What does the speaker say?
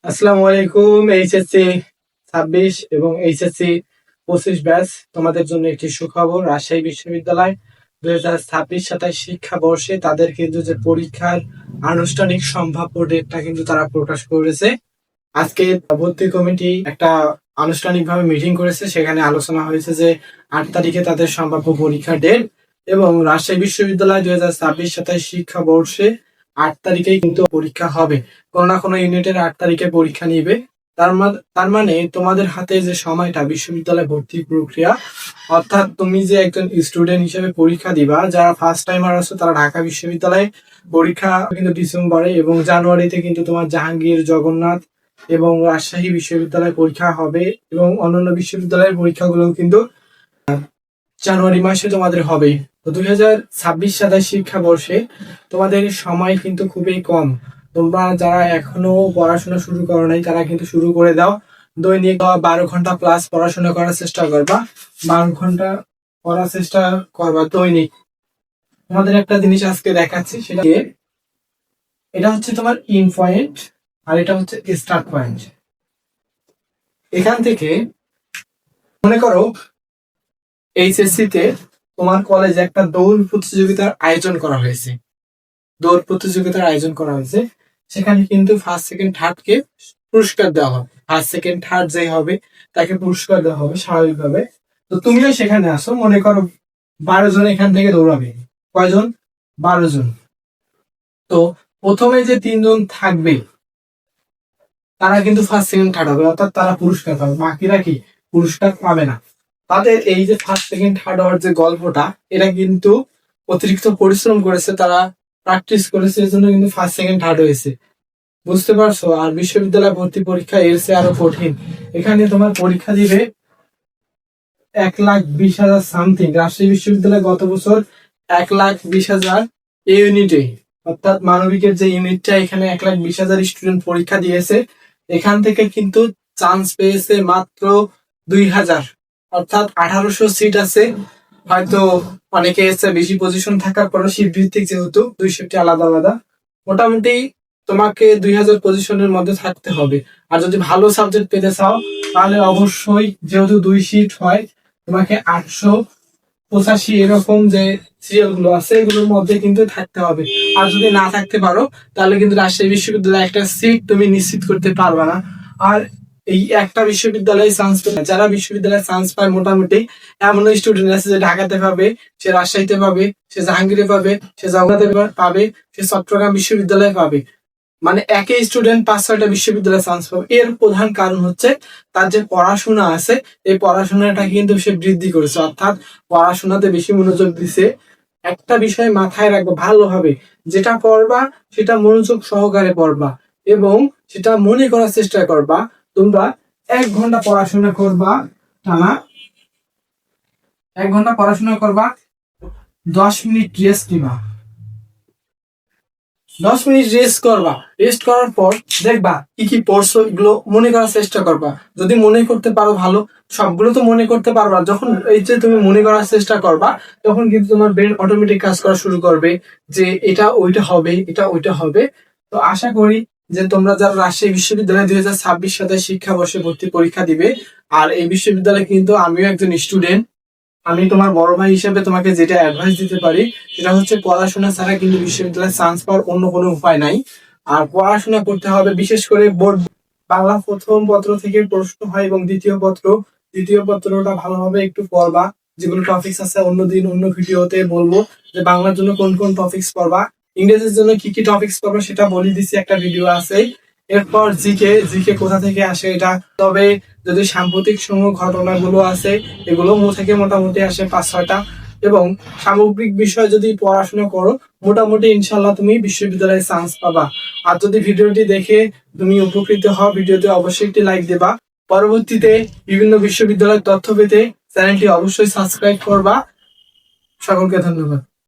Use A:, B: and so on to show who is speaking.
A: আসসালামু আলাইকুম। এইচএসসি 26 এবং এইচএসসি 25 ব্যাচ তোমাদের জন্য একটি সুখবর। রাজশাহী বিশ্ববিদ্যালয় 2026-27 শিক্ষাবর্ষে তাদের কিন্তু যে পরীক্ষার আনুষ্ঠানিক সম্ভাব্য ডেটটা কিন্তু তারা প্রকাশ করেছে। আজকে ভর্তি কমিটি একটা আনুষ্ঠানিকভাবে মিটিং করেছে, সেখানে আলোচনা হয়েছে যে 8 তারিখে তাদের সম্ভাব্য পরীক্ষার ডেট এবং রাজশাহী বিশ্ববিদ্যালয় 2026-27 শিক্ষাবর্ষে 8 তারিখেই কিন্তু পরীক্ষা হবে। কোনো না কোনো ইউনিটের 8 তারিখে পরীক্ষা নিবে। তার মানে তোমাদের হাতে যে সময়টা বিশ্ববিদ্যালয় ভর্তি প্রক্রিয়া, অর্থাৎ তুমি যে একজন স্টুডেন্ট হিসেবে পরীক্ষা দিবা, যারা ফার্স্ট টাইমার আছো তারা ঢাকা বিশ্ববিদ্যালয়ে পরীক্ষা কিন্তু ডিসেম্বরে এবং জানুয়ারিতে কিন্তু তোমার জাহাঙ্গীর, জগন্নাথ এবং রাজশাহী বিশ্ববিদ্যালয়ে পরীক্ষা হবে এবং অন্যান্য বিশ্ববিদ্যালয়ের পরীক্ষাগুলো কিন্তু জানুয়ারি মাসে তোমাদের হবে। তো 2026-27 শিক্ষাবর্ষে তোমাদের সময় কিন্তু খুবই কম। তোমরা যারা এখনো পড়াশোনা শুরু করো নাই তারা কিন্তু শুরু করে দাও। দৈনিক 12 ঘন্টা প্লাস পড়াশোনা করার চেষ্টা করবা। 12 ঘন্টা পড়ার চেষ্টা করবা দৈনিক। তোমাদের একটা জিনিস আজকে দেখাচ্ছি, সেটা এটা হচ্ছে তোমার ইন পয়েন্ট আর এটা হচ্ছে স্টার্ট পয়েন্ট। এখান থেকে মনে করো এইচএসসি তে তোমার কলেজে একটা দৌড় প্রতিযোগিতার আয়োজন করা হয়েছে। সেখানে কিন্তু ফার্স্ট সেকেন্ড থার্ড কে পুরস্কার দেওয়া হবে। ফার্স্ট সেকেন্ড থার্ড যে হবে তাকে পুরস্কার দেওয়া হবে স্বাভাবিকভাবে। তো তুমিও সেখানে আসো, মনে করো 12 জন এখান থেকে দৌড়াবে। কয়জন? 12 জন। তো প্রথমে যে 3 জন থাকবে তারা কিন্তু ফার্স্ট সেকেন্ড থার্ড হবে, অর্থাৎ তারা পুরস্কার পাবে। বাকিরা কি পুরস্কার পাবে না। তাদের এই যে ফার্স্ট সেকেন্ড থার্ড হওয়ার যে গল্পটা, এটা কিন্তু অতিরিক্ত পরিশ্রম করেছে, তারা প্র্যাকটিস করেছে, এই জন্য কিন্তু ফার্স্ট সেকেন্ড থার্ড হয়েছে। বুঝতে পারছো? আর বিশ্ববিদ্যালয় ভর্তি পরীক্ষা এর চেয়ে আরো কঠিন। এখানে তোমার পরীক্ষা দিবে 1,20,000 সামথিং। রাজশাহী বিশ্ববিদ্যালয় গত বছর 1,20,000 এই ইউনিটে, অর্থাৎ মানবিকের যে ইউনিটটা, এখানে 1,20,000 স্টুডেন্ট পরীক্ষা দিয়েছে। এখান থেকে কিন্তু চান্স পেয়েছে মাত্র 2,000, অর্থাৎ 1800 সিট আছে। হয়তো অনেকে এসে বেশি পজিশন থাকার পরে সিট ভিত্তিক, যেহেতু 2 শিফটে আলাদা আলাদা, মোটামুটি তোমাকে 2,000 পজিশনের মধ্যে থাকতে হবে। আর যদি ভালো সাবজেক্ট পেতে চাও তাহলে অবশ্যই, যেহেতু 2 শিফট হয়, তোমাকে 885 এরকম যে সিরিয়াল গুলো আছে এগুলোর মধ্যে কিন্তু থাকতে হবে। আর যদি না থাকতে পারো তাহলে কিন্তু রাজশাহী বিশ্ববিদ্যালয়ে একটা সিট তুমি নিশ্চিত করতে পারবে না। আর এই একটা বিশ্ববিদ্যালয়ে চান্স পেলে, যারা বিশ্ববিদ্যালয়ে চান্স পায় মোটামুটি এমন স্টুডেন্ট আছে যে ঢাকাতে পাবে, সে রাজশাহীতে পাবে, সে জাহাঙ্গীরে পাবে, সে জগন্নাথে পাবে, সে চট্টগ্রাম বিশ্ববিদ্যালয়ে পাবে। মানে একই স্টুডেন্ট 5-6টা বিশ্ববিদ্যালয়ে চান্স পাবে। এর প্রধান কারণ হচ্ছে তার যে পড়াশোনা আছে, এই পড়াশোনাটা কিন্তু সে বৃদ্ধি করেছে, অর্থাৎ পড়াশোনাতে বেশি মনোযোগ দিছে। একটা বিষয় মাথায় রাখবো ভালোভাবে, যেটা পড়বা সেটা মনোযোগ সহকারে পড়বা এবং সেটা মনে করার চেষ্টা করবা। তোমরা 1 ঘন্টা পড়াশোনা করবা টানা, 1 ঘন্টা পড়াশোনা করবা, 10 মিনিট রেস্ট নিবা। 10 মিনিট রেস্ট করবা। রেস্ট করার পর দেখবা কি কি পড়ছো, এগুলো মনে করার চেষ্টা করবা। যদি মনে করতে পারো ভালো, সবগুলো তো মনে করতে পারবা। যখন এই যে তুমি মনে করার চেষ্টা করবা, তখন কিন্তু তোমার ব্রেন অটোমেটিক কাজ করা শুরু করবে যে এটা ওইটা হবে, এটা ওইটা হবে। তো আশা করি যে তোমরা যারা রাজশাহী বিশ্ববিদ্যালয়ে 2026 সালে শিক্ষাবর্ষে ভর্তি পরীক্ষা দিবে, আর এই বিশ্ববিদ্যালয়ে কিন্তু আমিও একজন স্টুডেন্ট, আমি তোমার বড় ভাই হিসেবে তোমাকে যেটা অ্যাডভাইস দিতে পারি সেটা হচ্ছে পড়াশোনা ছাড়া কিন্তু বিশ্ববিদ্যালয়ে চান্স পাওয়ার অন্য কোনো উপায় নাই। আর পড়াশোনা করতে হবে, বিশেষ করে বোর্ড বাংলা প্রথম পত্র থেকে প্রশ্ন হয় এবং দ্বিতীয় পত্রটা ভালোভাবে একটু পড়বা। যেগুলো টপিকস আছে অন্যদিন অন্য ভিডিওতে বলবো যে বাংলার জন্য কোন কোন টপিকস পড়বা, ইংরেজির জন্য কি কি টপিকস পড়বা সেটা বলে দিছি, একটা ভিডিও আছে। এরপর জিকে কোথা থেকে আসে এটা, তবে যদি সাম্প্রতিক সময় ঘটনাগুলো আছে এগুলো থেকে মোটামুটি আসে 5-6টা। এবং সামগ্রিক বিষয় যদি পড়াশোনা করো, মোটামুটি ইনশাল্লাহ তুমি বিশ্ববিদ্যালয়ে চান্স পাবা। আর যদি ভিডিওটি দেখে তুমি উপকৃত হও, ভিডিওতে অবশ্যই একটি লাইক দেবা। পরবর্তীতে বিভিন্ন বিশ্ববিদ্যালয়ের তথ্য পেতে চ্যানেলটি অবশ্যই সাবস্ক্রাইব করবা। সকলকে ধন্যবাদ।